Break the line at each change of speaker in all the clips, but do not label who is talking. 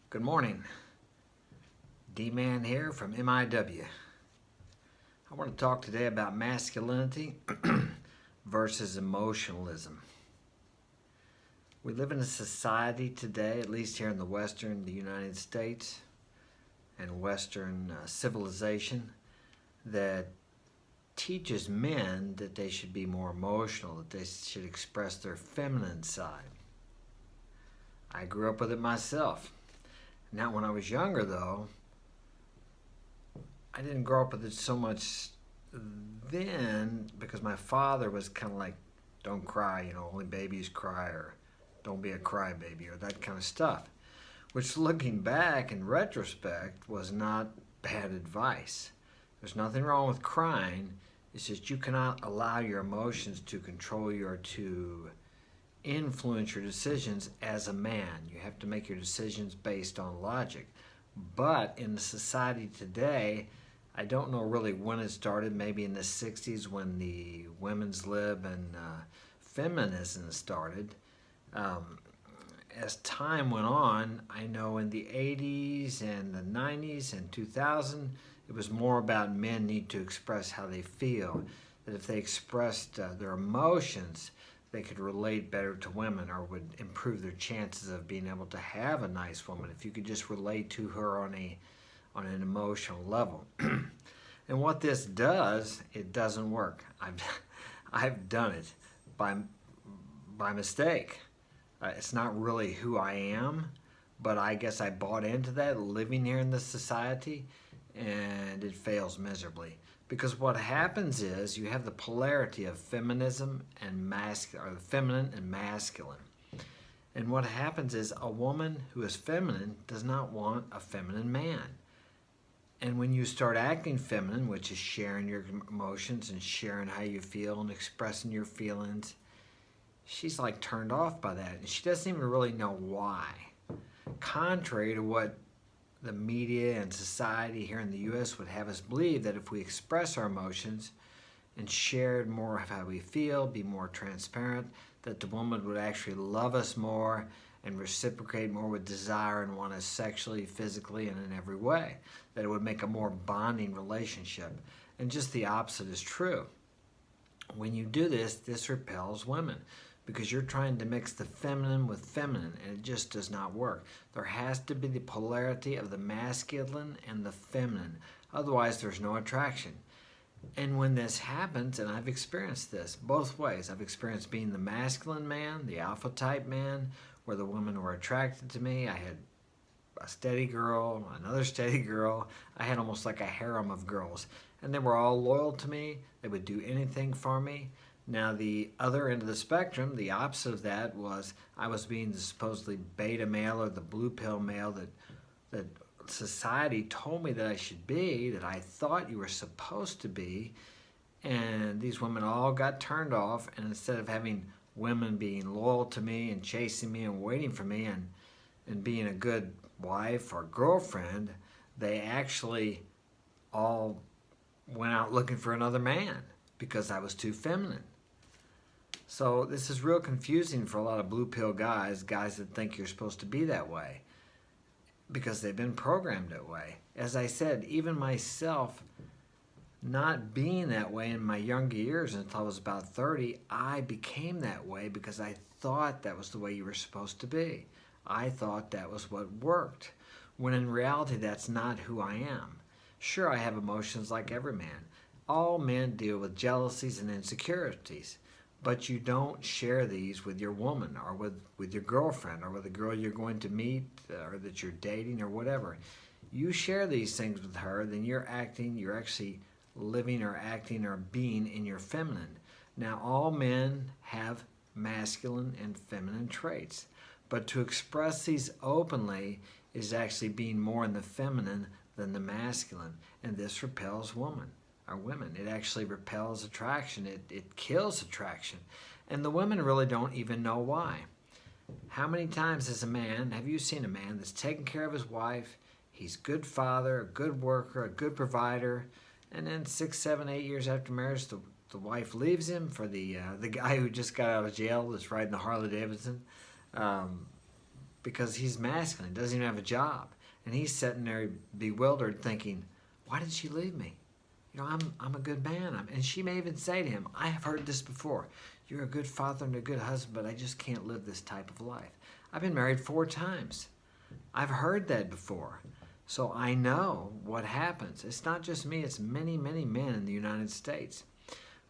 Good morning. D-Man here from MIW. I want to talk today about masculinity versus emotionalism. We live in a society today, at least here in the United States and Western civilization, that teaches men that they should be more emotional, that they should express their feminine side. I grew up with it myself. Now, when I was younger, though, I didn't grow up with it so much then because my father was kind of like, don't cry, only babies cry, or don't be a crybaby, or that kind of stuff. Which, looking back in retrospect, was not bad advice. There's nothing wrong with crying. It's just you cannot allow your emotions to control you or to influence your decisions as a man. You have to make your decisions based on logic. But in the society today, I don't know really when it started, maybe in the 60s when the women's lib and feminism started. As time went on, I know in the 80s and the 90s and 2000, it was more about men need to express how they feel. That if they expressed their emotions, they could relate better to women or would improve their chances of being able to have a nice woman if you could just relate to her on an emotional level. And what this does, it doesn't work. I've done it by mistake. It's not really who I am, but I guess I bought into that living here in this society, and it fails miserably. Because what happens is you have the polarity of feminism and or the feminine and masculine. And what happens is a woman who is feminine does not want a feminine man. And when you start acting feminine, which is sharing your emotions and sharing how you feel and expressing your feelings, she's like turned off by that. And she doesn't even really know why. Contrary to what the media and society here in the U.S. would have us believe, that if we express our emotions and shared more of how we feel, be more transparent, that the woman would actually love us more and reciprocate more with desire and want us sexually, physically, and in every way. That it would make a more bonding relationship. And just the opposite is true. When you do this, this repels women, because you're trying to mix the feminine with feminine, and it just does not work. There has to be the polarity of the masculine and the feminine. Otherwise, there's no attraction. And when this happens, and I've experienced this both ways. I've experienced being the masculine man, the alpha type man, where the women were attracted to me. I had a steady girl, another steady girl. I had almost like a harem of girls. And they were all loyal to me. They would do anything for me. Now, the other end of the spectrum, the opposite of that, was I was being the supposedly beta male or the blue pill male that society told me that I should be, that I thought you were supposed to be. And these women all got turned off. And instead of having women being loyal to me and chasing me and waiting for me and being a good wife or girlfriend, they actually all went out looking for another man because I was too feminine. So this is real confusing for a lot of blue pill guys that think you're supposed to be that way because they've been programmed that way. As I said, even myself not being that way in my younger years until I was about 30, I became that way because I thought that was the way you were supposed to be. I thought that was what worked, when in reality that's not who I am. Sure, I have emotions like every man. All men deal with jealousies and insecurities. But you don't share these with your woman or with your girlfriend or with a girl you're going to meet or that you're dating or whatever. You share these things with her, then you're actually living or acting or being in your feminine. Now, all men have masculine and feminine traits, but to express these openly is actually being more in the feminine than the masculine, and this repels women. Women. It actually repels attraction. It kills attraction. And the women really don't even know why. How many times as a man have you seen a man that's taking care of his wife, he's a good father, a good worker, a good provider, and then 6, 7, 8 years after marriage, the wife leaves him for the guy who just got out of jail that's riding the Harley Davidson because he's masculine, doesn't even have a job. And he's sitting there bewildered thinking, why did she leave me? You know, I'm a good man. And she may even say to him, I have heard this before. You're a good father and a good husband, but I just can't live this type of life. I've been married 4 times. I've heard that before. So I know what happens. It's not just me, it's many, many men in the United States.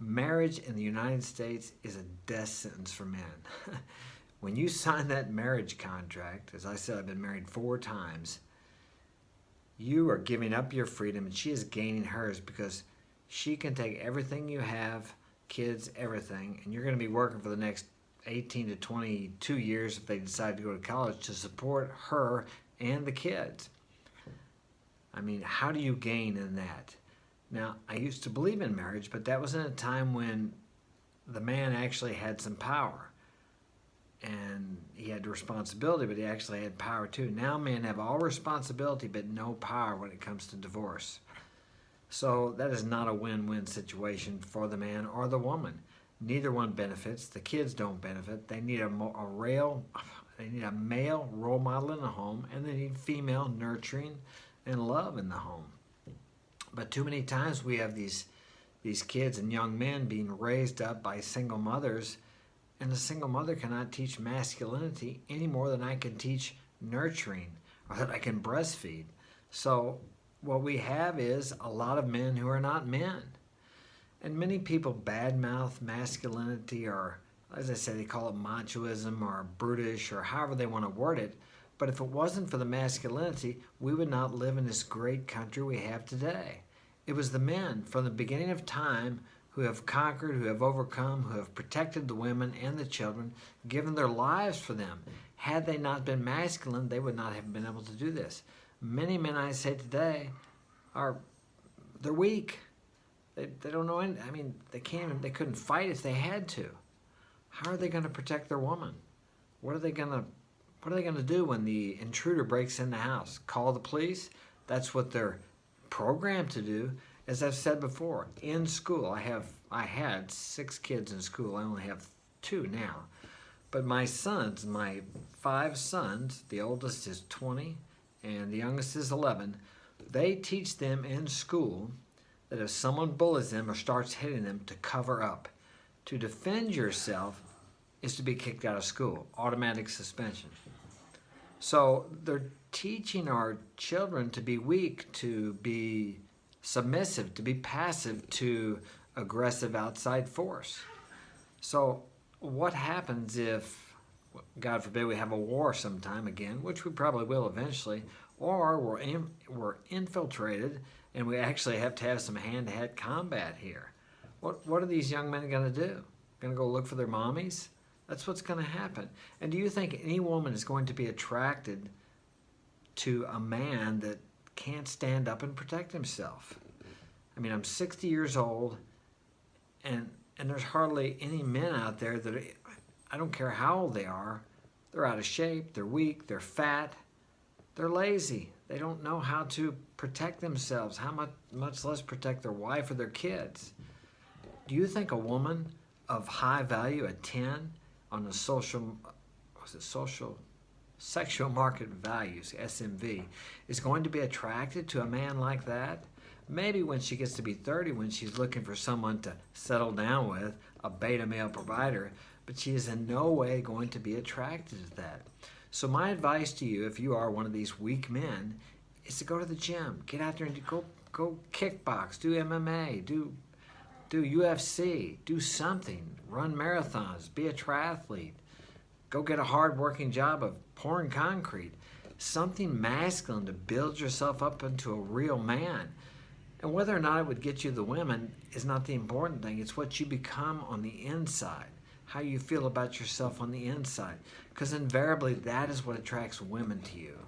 Marriage in the United States is a death sentence for men. When you sign that marriage contract, as I said, I've been married 4 times, you are giving up your freedom and she is gaining hers, because she can take everything you have, kids, everything, and you're going to be working for the next 18 to 22 years if they decide to go to college to support her and the kids. I mean, how do you gain in that? Now, I used to believe in marriage, but that was in a time when the man actually had some power. And he had responsibility, but he actually had power too. Now men have all responsibility, but no power when it comes to divorce. So that is not a win-win situation for the man or the woman. Neither one benefits. The kids don't benefit. They need a male role model in the home, and they need female nurturing and love in the home. But too many times we have these kids and young men being raised up by single mothers, and the single mother cannot teach masculinity any more than I can teach nurturing or that I can breastfeed. So what we have is a lot of men who are not men. And many people badmouth masculinity, or as I say, they call it machoism or brutish or however they want to word it. But if it wasn't for the masculinity, we would not live in this great country we have today. It was the men from the beginning of time who have conquered, who have overcome, who have protected the women and the children, given their lives for them. Had they not been masculine, they would not have been able to do this. Many men, I say today, they're weak. They don't know any, I mean, they couldn't fight if they had to. How are they going to protect their woman? What are they going to do when the intruder breaks in the house? Call the police? That's what they're programmed to do. As I've said before, in school, I had 6 kids in school. I only have 2 now. But my 5 sons, the oldest is 20 and the youngest is 11, they teach them in school that if someone bullies them or starts hitting them, to cover up. To defend yourself is to be kicked out of school, automatic suspension. So they're teaching our children to be weak, to be submissive, to be passive to aggressive outside force. So what happens if, God forbid, we have a war sometime again, which we probably will eventually, or we're infiltrated and we actually have to have some hand-to-hand combat here? What are these young men going to do? Going to go look for their mommies? That's what's going to happen. And do you think any woman is going to be attracted to a man that can't stand up and protect himself? I mean, I'm 60 years old, and there's hardly any men out there that, I don't care how old they are, they're out of shape, they're weak, they're fat, they're lazy. They don't know how to protect themselves, how much less protect their wife or their kids. Do you think a woman of high value, a 10 on the sexual market values, SMV, is going to be attracted to a man like that? Maybe when she gets to be 30, when she's looking for someone to settle down with, a beta male provider, but she is in no way going to be attracted to that. So my advice to you, if you are one of these weak men, is to go to the gym. Get out there and go kickbox, do MMA, do UFC, do something, run marathons, be a triathlete, go get a hard-working job of pouring concrete, something masculine to build yourself up into a real man. And whether or not it would get you the women is not the important thing. It's what you become on the inside, how you feel about yourself on the inside. Because invariably, that is what attracts women to you,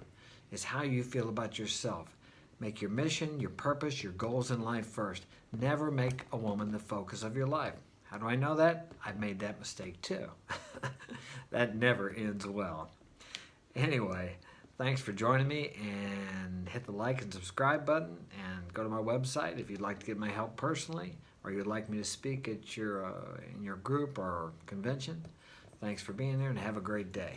is how you feel about yourself. Make your mission, your purpose, your goals in life first. Never make a woman the focus of your life. How do I know that? I've made that mistake too. That never ends well. Anyway, thanks for joining me, and hit the like and subscribe button, and go to my website if you'd like to get my help personally, or you'd like me to speak at in your group or convention. Thanks for being there, and have a great day.